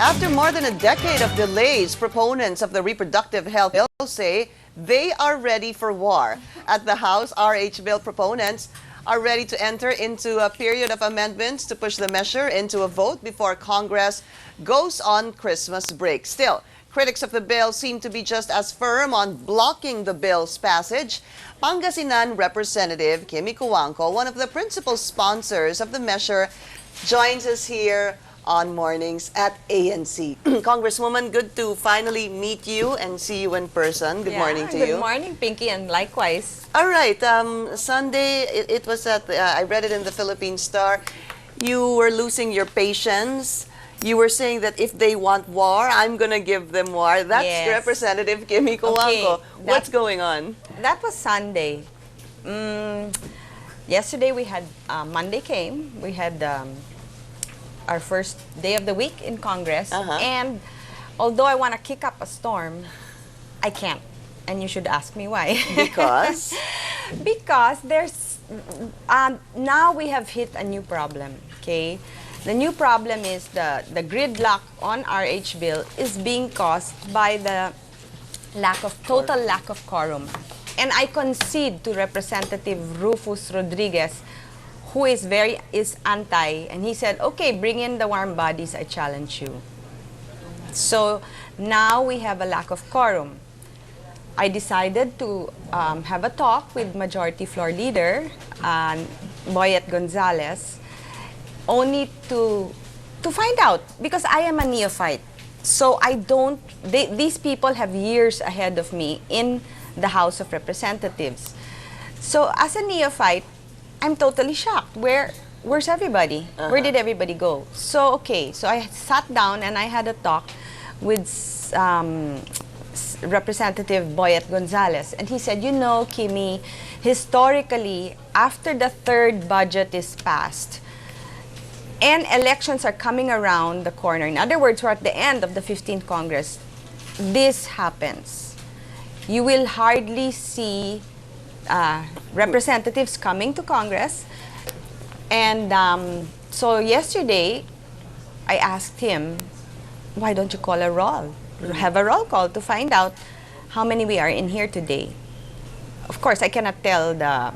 After more than a decade of delays, proponents of the reproductive health bill say they are ready for war. At the House, RH bill proponents are ready to enter into a period of amendments to push the measure into a vote before Congress goes on Christmas break. Still, critics of the bill seem to be just as firm on blocking the bill's passage. Pangasinan Representative Kimi Cojuangco, one of the principal sponsors of the measure, joins us here on Mornings at ANC. Congresswoman, good to finally meet you and see you in person. Good morning to you. Good morning, Pinky, and likewise. All right. Sunday, it was at, I read it in the Philippine Star, you were losing your patience. You were saying that if they want war, I'm going to give them war. That's Yes. Representative Kimi Cojuangco. Okay, What's going on? That was Sunday. Yesterday we had, Monday came, we had our first day of the week in Congress. And although I want to kick up a storm, I can't. And you should ask me why. Because? Because there's, now we have hit a new problem, okay? The new problem is the gridlock on RH bill is being caused by the total lack of quorum. And I concede to Representative Rufus Rodriguez, who is anti, and he said, okay, bring in the warm bodies, I challenge you. So now we have a lack of quorum. I decided to have a talk with Majority Floor Leader, Boyet Gonzalez, only to find out, because I am a neophyte. So these people have years ahead of me in the House of Representatives. So as a neophyte, I'm totally shocked. Where's everybody? Where did everybody go? So, okay, so I sat down and I had a talk with Representative Boyet Gonzalez. And he said, you know, Kimi, historically, after the third budget is passed, and elections are coming around the corner, in other words, we're at the end of the 15th Congress, this happens. You will hardly see representatives coming to Congress. And so yesterday, I asked him, why don't you call a roll? Have a roll call to find out how many we are in here today. Of course, I cannot tell the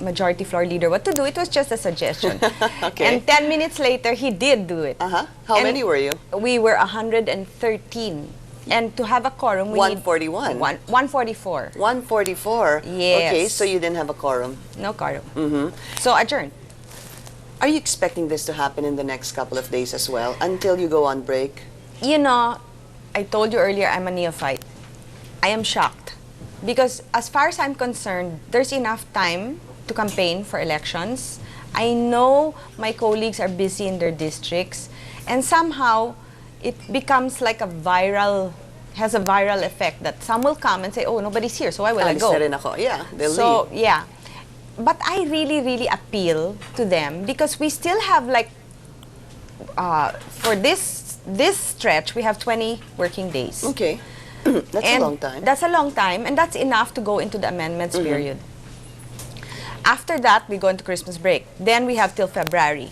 Majority Floor Leader what to do. It was just a suggestion. Okay. And 10 minutes later, he did do it. How And many were you? We were 113. And to have a quorum, we 141. need 144. 144? Yes. Okay, so you didn't have a quorum. No quorum. So adjourned. Are you expecting this to happen in the next couple of days as well, until you go on break? You know, I told you earlier, I'm a neophyte. I am shocked. Because as far as I'm concerned, there's enough time to campaign for elections. I know my colleagues are busy in their districts. And somehow, it becomes like has a viral effect that some will come and say, oh, nobody's here, so why will I go? Yeah, they'll So, leave. yeah. But I really, really appeal to them because we still have like, for this stretch, we have 20 working days. Okay. That's a long time. That's a long time, and that's enough to go into the amendments period. After that, we go into Christmas break. Then we have till February.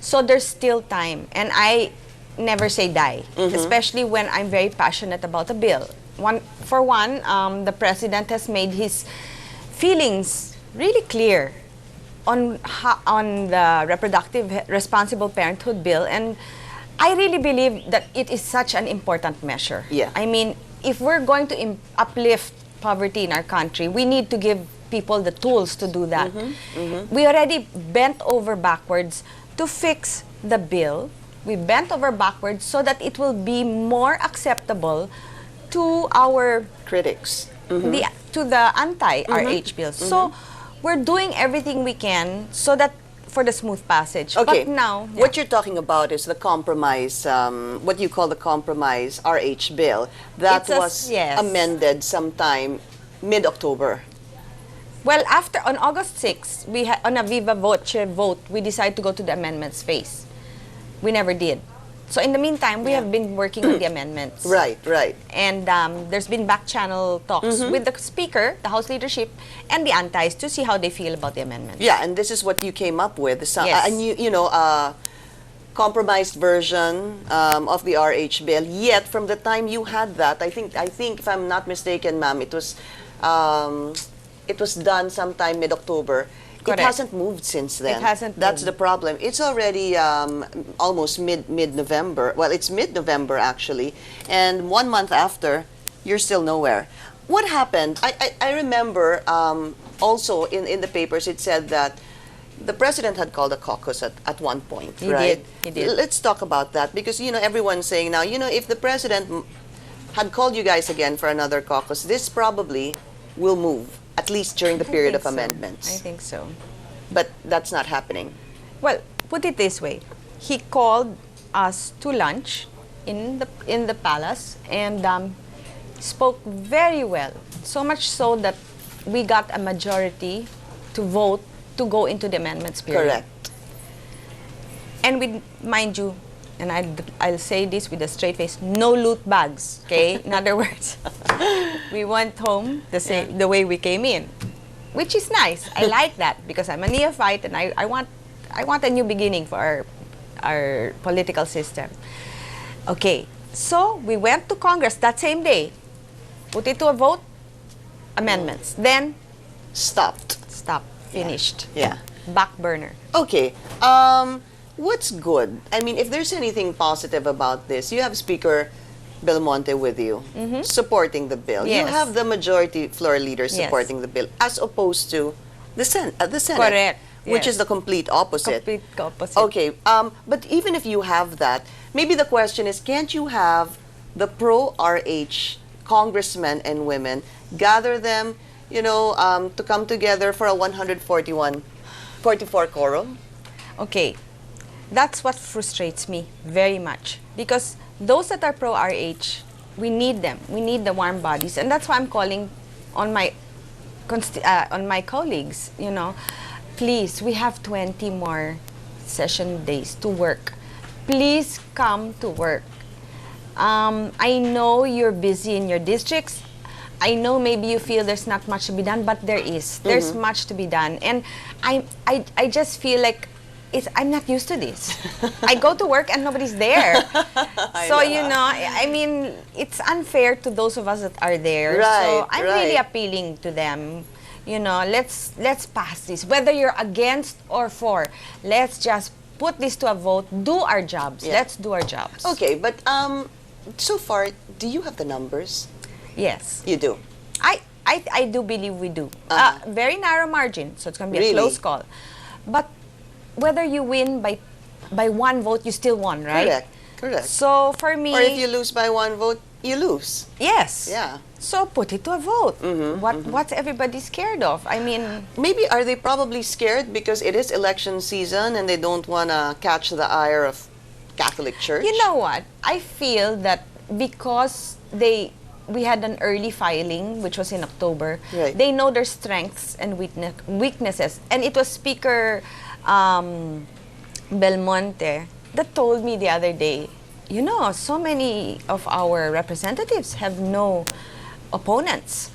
So there's still time. And I never say die, especially when I'm very passionate about a bill. For one, the President has made his feelings really clear on the reproductive responsible parenthood bill, and I really believe that it is such an important measure. Yeah. I mean, if we're going to uplift poverty in our country, we need to give people the tools to do that. We already bent over backwards to fix the bill. We bent over backwards so that it will be more acceptable to our critics, to the anti-RH bills. So we're doing everything we can so that for the smooth passage. Okay. But now, what you're talking about is the compromise, what you call the compromise RH bill that was amended sometime mid-October. Well, on August 6th, on a viva voce vote, we decided to go to the amendments phase. We never did. So in the meantime, we have been working on the amendments. Right, right. And there's been back-channel talks with the Speaker, the House leadership, and the antis to see how they feel about the amendments. Yeah, and this is what you came up with. So, Yes. And compromised version of the RH bill. Yet, from the time you had that, I think if I'm not mistaken, ma'am, it was done sometime mid-October. Correct. It hasn't moved since then. It hasn't That's moved. the problem. It's already almost mid-November. Well, it's mid-November actually, and 1 month after, you're still nowhere. What happened? I remember also in the papers it said that the president had called a caucus at one point, He right? did. He did. Let's talk about that because everyone's saying now, if the president had called you guys again for another caucus, this probably will move at least during the period of amendments. I think so. But that's not happening. Well, put it this way. He called us to lunch in the palace and spoke very well. So much so that we got a majority to vote to go into the amendments period. Correct. And mind you, and I'll say this with a straight face, no loot bags, okay? In other words, we went home the way we came in, which is nice. I like that because I'm a neophyte and I want a new beginning for our political system. Okay, so we went to Congress that same day, put it to a vote, amendments. Then Stop. finished. Yeah. Back burner. Okay. What's good? I mean, if there's anything positive about this, you have Speaker Belmonte with you supporting the bill. Yes. You have the majority floor leader Yes. supporting the bill, as opposed to the Senate, Correct. which Yes. is the complete opposite. Complete opposite. Okay. But even if you have that, maybe the question is, can't you have the pro-RH congressmen and women, gather them, to come together for a 144 quorum? Okay, that's what frustrates me very much because those that are pro-RH, we need them. We need the warm bodies, and that's why I'm calling on my colleagues. Please, we have 20 more session days to work. Please come to work. I know you're busy in your districts. I know maybe you feel there's not much to be done, but there is. There's much to be done. And I just feel like I'm not used to this. I go to work and nobody's there. So, I mean, it's unfair to those of us that are there. Right, so I'm really appealing to them. Let's pass this. Whether you're against or for, let's just put this to a vote, do our jobs. Yeah. Let's do our jobs. Okay, but so far, do you have the numbers? Yes. You do. I do believe we do. Very narrow margin, so it's going to be Really? a close call. But whether you win by one vote, you still won, right? Correct. So for me, Or if you lose by one vote, you lose. yes. Yeah. So put it to a vote. What's everybody scared of? I mean, Maybe are they probably scared because it is election season and they don't want to catch the ire of Catholic Church? you know what? I feel that because we had an early filing, which was in October. Right. They know their strengths and weaknesses. And it was Speaker Belmonte that told me the other day, so many of our representatives have no opponents.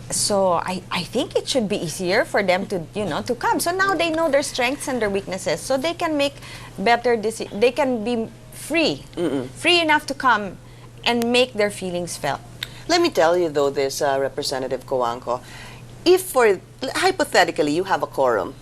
So I think it should be easier for them to come. So now they know their strengths and their weaknesses, so they can make better decisions. They can be free enough to come and make their feelings felt. Let me tell you though this, Representative Cojuangco, if hypothetically you have a quorum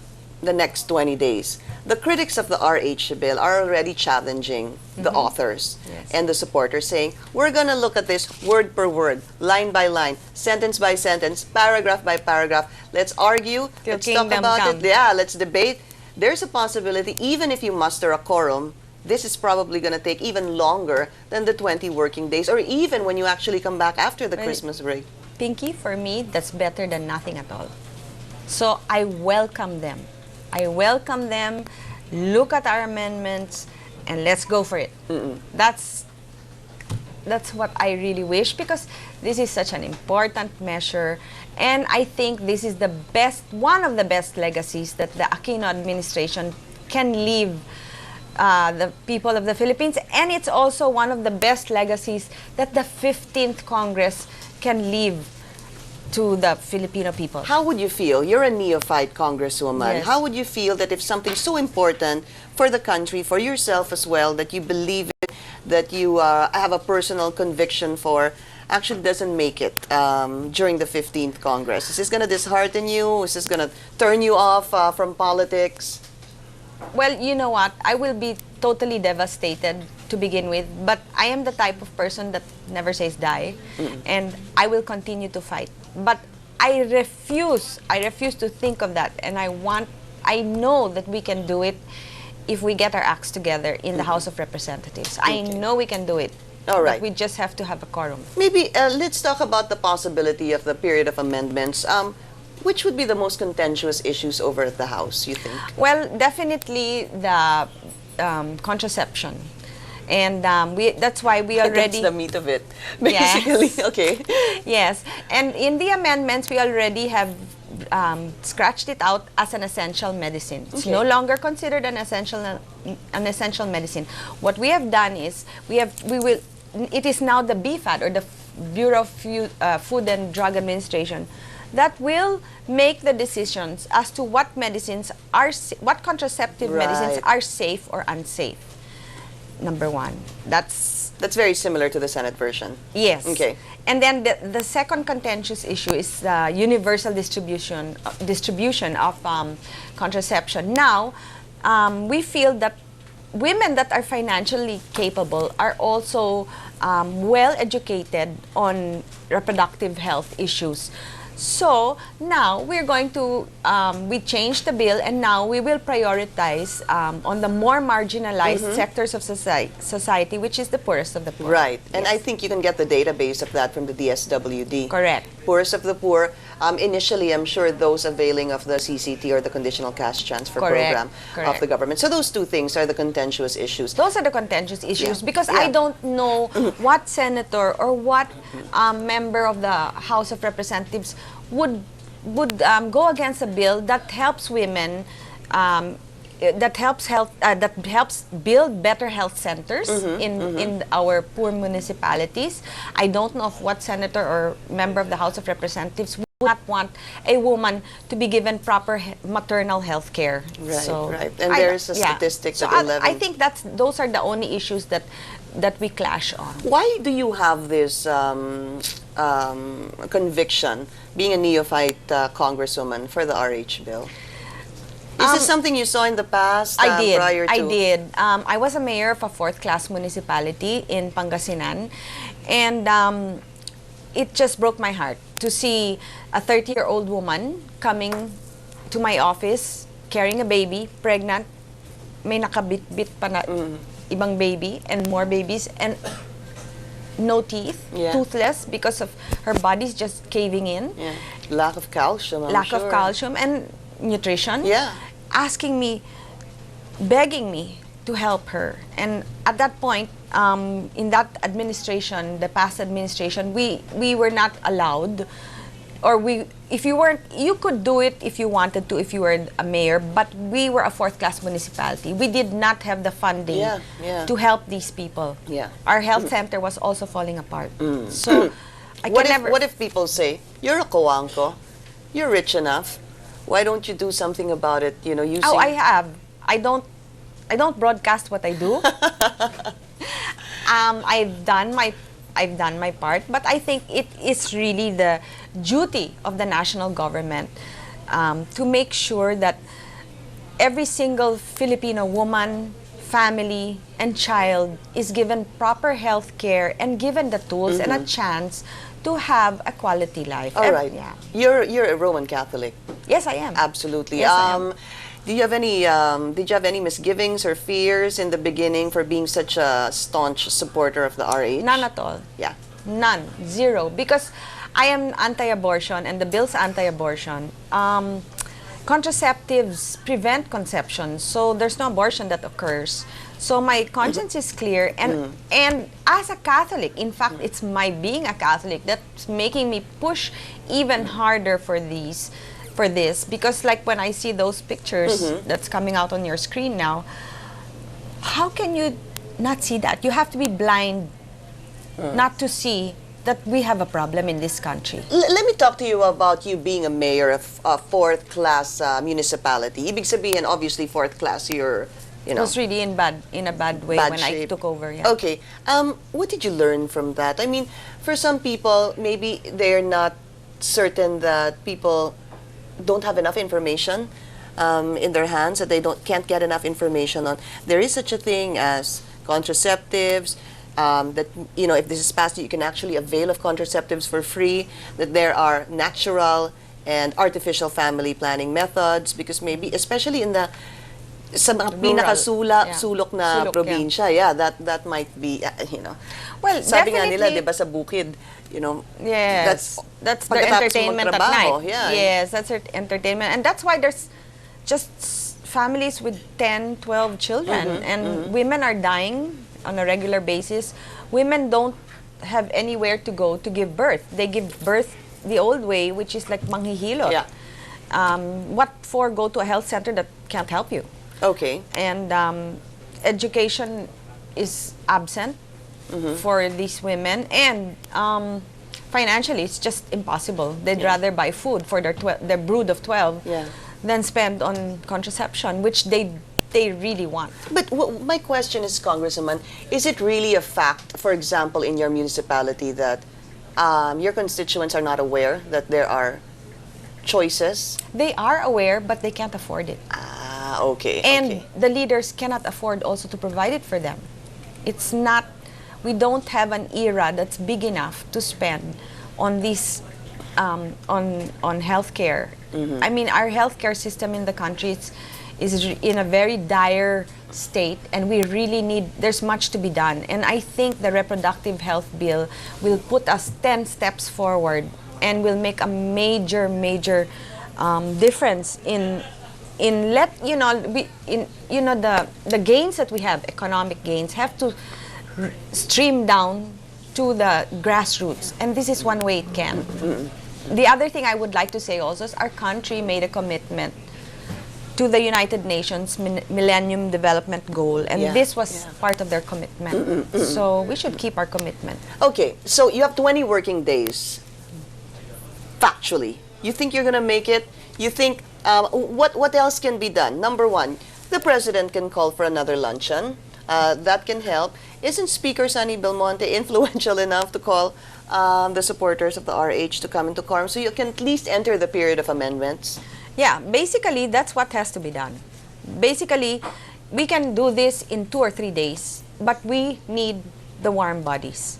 the next 20 days, the critics of the RH bill are already challenging the authors Yes. and the supporters, saying, we're going to look at this word per word, line by line, sentence by sentence, paragraph by paragraph. Let's argue, Till let's talk kingdom about come. it. Yeah, let's debate. There's a possibility, even if you muster a quorum, this is probably going to take even longer than the 20 working days, or even when you actually come back after the Well, Christmas break. Pinky, for me, that's better than nothing at all. So I welcome them. Look at our amendments, and let's go for it. That's what I really wish, because this is such an important measure, and I think this is one of the best legacies that the Aquino administration can leave the people of the Philippines, and it's also one of the best legacies that the 15th Congress can leave to the Filipino people. How would you feel? You're a neophyte congresswoman. Yes. How would you feel that if something so important for the country, for yourself as well, that you believe in, that you have a personal conviction for, actually doesn't make it during the 15th Congress? Is this going to dishearten you? Is this going to turn you off from politics? Well, you know what? I will be totally devastated to begin with, but I am the type of person that never says die, and I will continue to fight. But I refuse to think of that, and I know that we can do it if we get our acts together in the House of Representatives. I know we can do it. All right. But we just have to have a quorum. Maybe let's talk about the possibility of the period of amendments. Which would be the most contentious issues over at the House, you think? Well, definitely the contraception. And that's why we already... That's the meat of it, basically. Yes. Okay. Yes. And in the amendments, we already have scratched it out as an essential medicine. It's no longer considered an essential medicine. What we have done is, it is now the BFAD, or the Bureau of Food and Drug Administration, that will make the decisions as to what medicines are, what contraceptive medicines are safe or unsafe. Number one, that's very similar to the Senate version. Yes. Okay. And then the second contentious issue is the universal distribution of contraception. Now, we feel that women that are financially capable are also well educated on reproductive health issues. So now we're going to, we changed the bill, and now we will prioritize on the more marginalized sectors of society, which is the poorest of the poor. Right. And Yes. I think you can get the database of that from the DSWD. Correct. Poorest of the poor. Initially, I'm sure those availing of the CCT, or the Conditional Cash Transfer Correct. Program Correct. of the government. So those two things are the contentious issues. Those are the contentious issues, Yeah. because Yeah. I don't know what senator or what member of the House of Representatives would go against a bill that helps women, that helps build better health centers in our poor municipalities. I don't know of what senator or member of the House of Representatives would not want a woman to be given proper maternal health care. Right, right. And there's a statistic so that 11... I think those are the only issues that we clash on. Why do you have this conviction, being a neophyte congresswoman, for the RH bill? Is this something you saw in the past? Prior to... I did. I was a mayor of a fourth-class municipality in Pangasinan, and it just broke my heart to see a 30-year-old woman coming to my office carrying a baby, pregnant, may nakabit-bit pa na ibang baby and more babies, and no teeth, toothless, because of her body's just caving in. Yeah. Lack of calcium, I'm Lack sure. of calcium and nutrition. Yeah. Asking me, begging me to help her. And at that point, in that administration, the past administration, we were not allowed, or you could do it if you wanted to, if you were a mayor, but we were a fourth-class municipality. We did not have the funding to help these people. Yeah. Our health center was also falling apart. So, what if people say, you're a Cojuangco, you're rich enough, why don't you do something about it, using... Oh, I have. I don't broadcast what I do. I've done my part, but I think it is really the duty of the national government to make sure that every single Filipino woman, family, and child is given proper health care and given the tools and a chance to have a quality life. All right. Yeah. You're a Roman Catholic. Yes, I am. Absolutely. Yes, I am. Do you have any? Did you have any misgivings or fears in the beginning for being such a staunch supporter of the RH? None at all. Yeah. None. Zero. Because I am anti-abortion, and the bill's anti-abortion. Contraceptives prevent conception, so there's no abortion that occurs. So my conscience is clear, and as a Catholic, in fact, it's my being a Catholic that's making me push even harder for this, because like when I see those pictures that's coming out on your screen now, how can you not see that? You have to be blind not to see that we have a problem in this country. Let me talk to you about you being a mayor of a fourth-class municipality. Ibig sabihin, obviously, fourth class, you're, you It know, was really in a bad way bad when I shape. took over. Yeah. Okay. What did you learn from that? I mean, for some people, maybe they're not certain that people don't have enough information in their hands, that they can't get enough information on. There is such a thing as contraceptives, that, you know, if this is passed, you can actually avail of contraceptives for free, that there are natural and artificial family planning methods, because maybe, especially in the sa mga Rural. sulok na Sulok, probinsya, yeah, that might be, you know. Well, Sabi nga nila, definitely- di ba, sa bukid, you know, Yes, that's their pagkatapos entertainment at magtrabaho, night. yeah. Yes, that's their entertainment. And that's why there's just families with 10, 12 children. And women are dying on a regular basis. Women don't have anywhere to go to give birth. They give birth the old way, which is like manghihilot. Yeah. What for go to a health center that can't help you? Okay. And education is absent for these women, and financially it's just impossible. They'd rather buy food for their brood of 12 Yeah. than spend on contraception, which they really want. But my question is, Congresswoman, is it really a fact, for example, in your municipality, that your constituents are not aware that there are choices? They are aware, but they can't afford it. Ah, okay. And okay. the leaders cannot afford also to provide it for them. It's not, we don't have an era that's big enough to spend on this, on healthcare. I mean, our healthcare system in the country is in a very dire state, and we really need, there's much to be done. And I think the reproductive health bill will put us 10 steps forward and will make a major difference in let the gains that we have, economic gains, have to stream down to the grassroots, and this is one way it can. The other thing I would like to say also is our country made a commitment to the United Nations Millennium Development Goal, and Yeah, this was yeah. part of their commitment. So we should keep our commitment. Okay, so you have 20 working days. Factually, you think you're gonna make it? You think, what else can be done? Number one, the president can call for another luncheon. That can help. Isn't Speaker Sonny Belmonte influential enough to call the supporters of the RH to come into quorum, so you can at least enter the period of amendments? Yeah, basically that's what has to be done. Basically, we can do this in 2 or 3 days, but we need the warm bodies.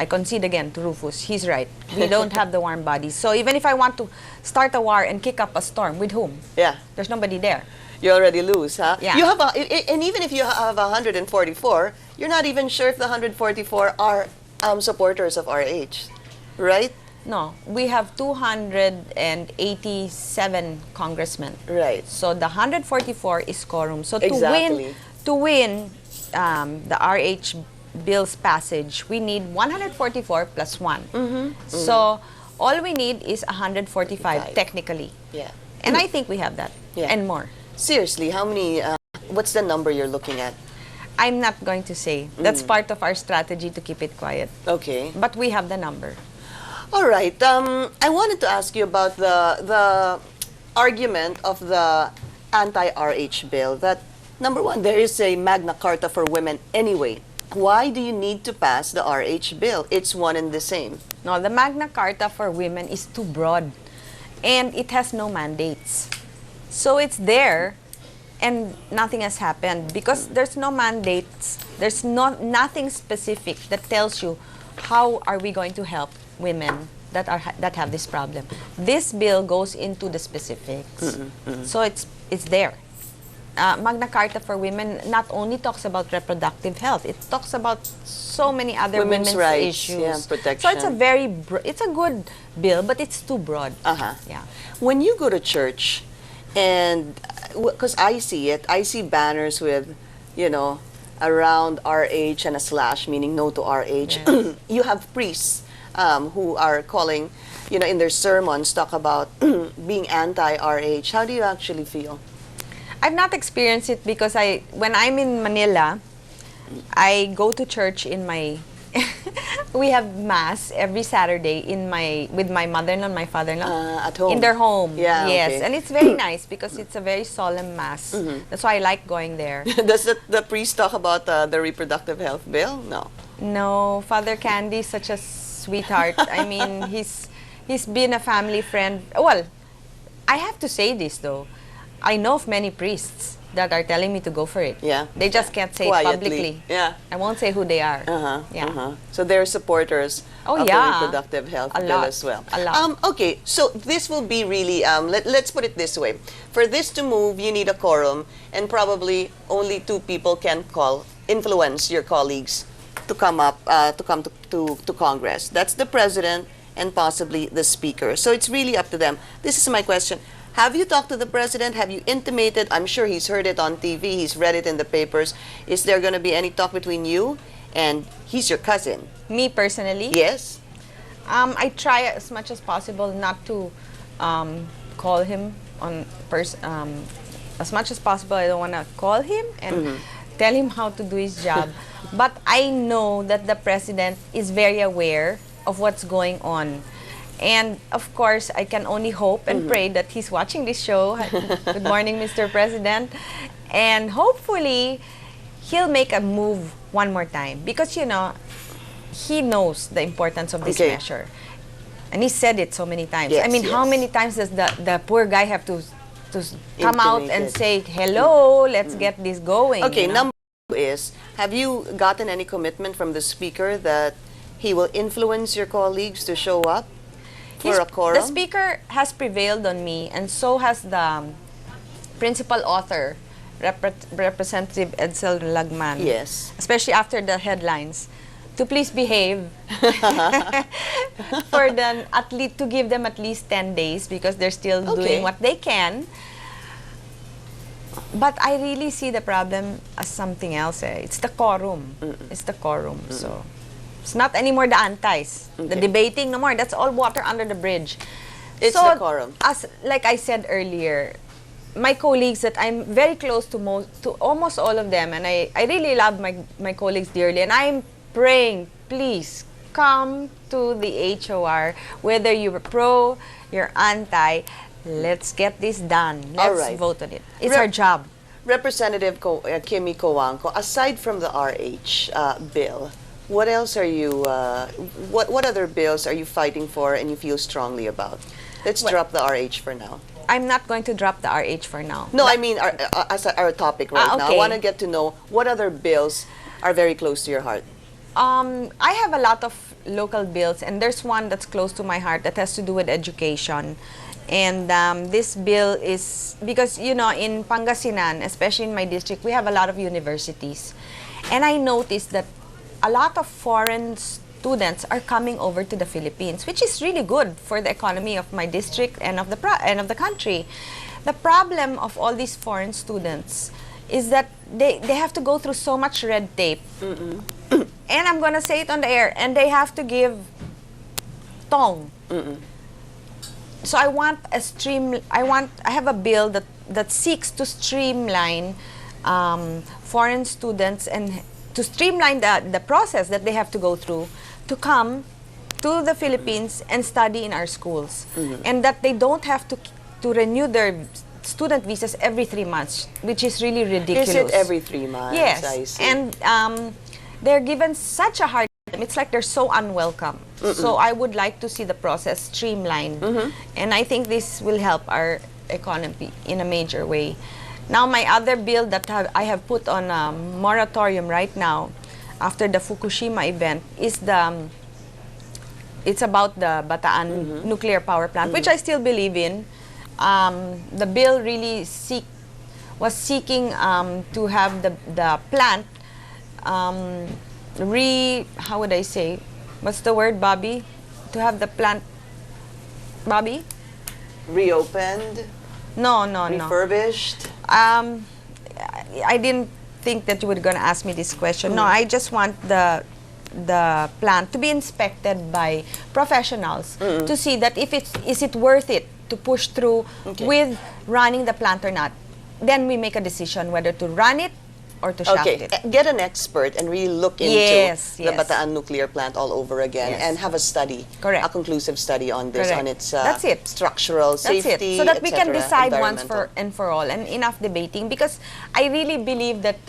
I concede again to Rufus. He's right. We don't have the warm bodies. So even if I want to start a war and kick up a storm, with whom? Yeah. There's nobody there. You already lose, huh? Yeah. You have and even if you have 144, you're not even sure if the 144 are supporters of RH, right? No, we have 287 congressmen. Right. So the 144 is quorum. So Exactly. to win the RH bill's passage, we need 144 plus 1. So all we need is 145 technically. Yeah. And I think we have that Yeah. and more. Seriously, how many? What's the number you're looking at? I'm not going to say. That's part of our strategy to keep it quiet. Okay. But we have the number. All right. I wanted to ask you about the argument of the anti-RH bill that, number one, there is a Magna Carta for women anyway. Why do you need to pass the RH bill? It's one and the same. No, the Magna Carta for women is too broad, and it has no mandates. So it's there, and nothing has happened because there's no mandates. There's nothing specific that tells you how are we going to help women that have this problem. This bill goes into the specifics, so it's there. Magna Carta for women not only talks about reproductive health, it talks about so many other Women's rights, issues. yeah, protection. So it's a very it's a good bill, but it's too broad. Yeah. When you go to church, and because I see it, I see banners with, you know, around RH and a slash, meaning no to RH. Yes. You have priests who are calling, you know, in their sermons, talk about being anti-RH. How do you actually feel? I've not experienced it because when I'm in Manila, I go to church in my we have mass every Saturday with my mother-in-law and my father-in-law At home? in their home. Yeah, yes, okay. and it's very nice because it's a very solemn mass. That's why I like going there. Does the priest talk about the reproductive health bill? No. No, Father Candy is such a sweetheart. I mean, he's been a family friend. Well, I have to say this though. I know of many priests that are telling me to go for it. Yeah. They just can't say Quietly. it publicly. Yeah. I won't say who they are. Yeah. So they're supporters Oh, of yeah. the reproductive health A bill lot. as well. A lot. Okay, so this will be really, let's put it this way. For this to move, you need a quorum, and probably only 2 people can influence your colleagues to come to Congress. That's the president and possibly the speaker. So it's really up to them. This is my question. Have you talked to the president? Have you intimated? I'm sure he's heard it on TV. He's read it in the papers. Is there going to be any talk between you and he's your cousin? Me personally? Yes. I try as much as possible not to call him as much as possible. I don't want to call him and tell him how to do his job. But I know that the president is very aware of what's going on. And of course, I can only hope and pray that he's watching this show. Good morning, Mr. President. And hopefully, he'll make a move one more time. Because, you know, he knows the importance of this measure. And he said it so many times. Yes, I mean, how yes. many times does the poor guy have to come out and say, hello, let's get this going? Okay, you know? number 2 is, have you gotten any commitment from the speaker that he will influence your colleagues to show up for a quorum? The speaker has prevailed on me, and so has the principal author, Representative Edsel Lagman. Yes. Especially after the headlines, to please behave for them, to give them at least 10 days because they're still doing what they can. But I really see the problem as something else. It's the quorum. It's the quorum. So it's not anymore the antis. The debating no more. That's all water under the bridge. It's so, the quorum. Like I said earlier, my colleagues that I'm very close to almost all of them, and I really love my colleagues dearly, and I'm praying, please come to the HOR, whether you're pro, you're anti, let's get this done. Let's vote on it. It's our job. Representative Kimi Cojuangco, aside from the RH bill, what else are you, what other bills are you fighting for and you feel strongly about? Let's drop the RH for now. I'm not going to drop the RH for now. No, I mean as our topic right now. I want to get to know what other bills are very close to your heart. I have a lot of local bills, and there's one that's close to my heart that has to do with education. And this bill is, because, you know, in Pangasinan, especially in my district, we have a lot of universities. And I noticed that a lot of foreign students are coming over to the Philippines, which is really good for the economy of my district and of the country. The problem of all these foreign students is that they have to go through so much red tape. And I'm gonna say it on the air, and they have to give tong. So I want I have a bill that seeks to streamline foreign students and to streamline the process that they have to go through to come to the Philippines and study in our schools, and that they don't have to renew their student visas every 3 months, which is really ridiculous. Is it every 3 months? Yes, I see. and they're given such a hard time. It's like they're so unwelcome. So I would like to see the process streamlined, and I think this will help our economy in a major way. Now, my other bill that I have put on a moratorium right now, after the Fukushima event, is it's about the Bataan nuclear power plant, which I still believe in. The bill really was seeking to have the plant how would I say? What's the word, Bobby? To have the plant, Bobby? Reopened? No. Refurbished? I didn't think that you were going to ask me this question. No, I just want the plant to be inspected by professionals to see that is it worth it to push through with running the plant or not. Then we make a decision whether to run it or to shaft Okay, it. get an expert and really look into Yes, the yes. Bataan nuclear plant all over again Yes. and have a study, Correct. a conclusive study on this, Correct. on its That's it. structural That's safety, it. So that we can etc., decide once environmental. for all, and enough debating, because I really believe that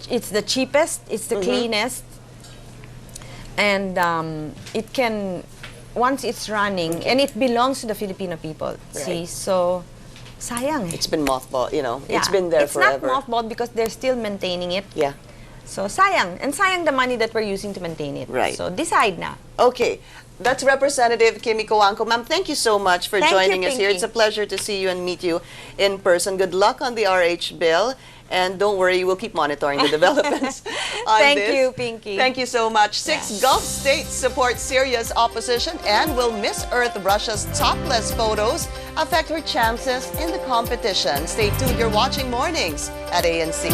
it's the cheapest, it's the cleanest, and it can, once it's running, and it belongs to the Filipino people. See, so sayang eh. It's been mothballed, you know, Yeah. it's been there forever. It's not mothballed because they're still maintaining it. Yeah. So sayang, and sayang the money that we're using to maintain it. Right. So decide na. Okay, that's Representative Kimi Cojuangco. Ma'am, thank you so much for Thank you, joining us here. Pinky. It's a pleasure to see you and meet you in person. Good luck on the RH bill. And don't worry, we'll keep monitoring the developments on Thank this. you, Pinky. Thank you so much. 6 Gulf states support Syria's opposition, and will Miss Earth Russia's topless photos affect her chances in the competition? Stay tuned. You're watching Mornings at ANC.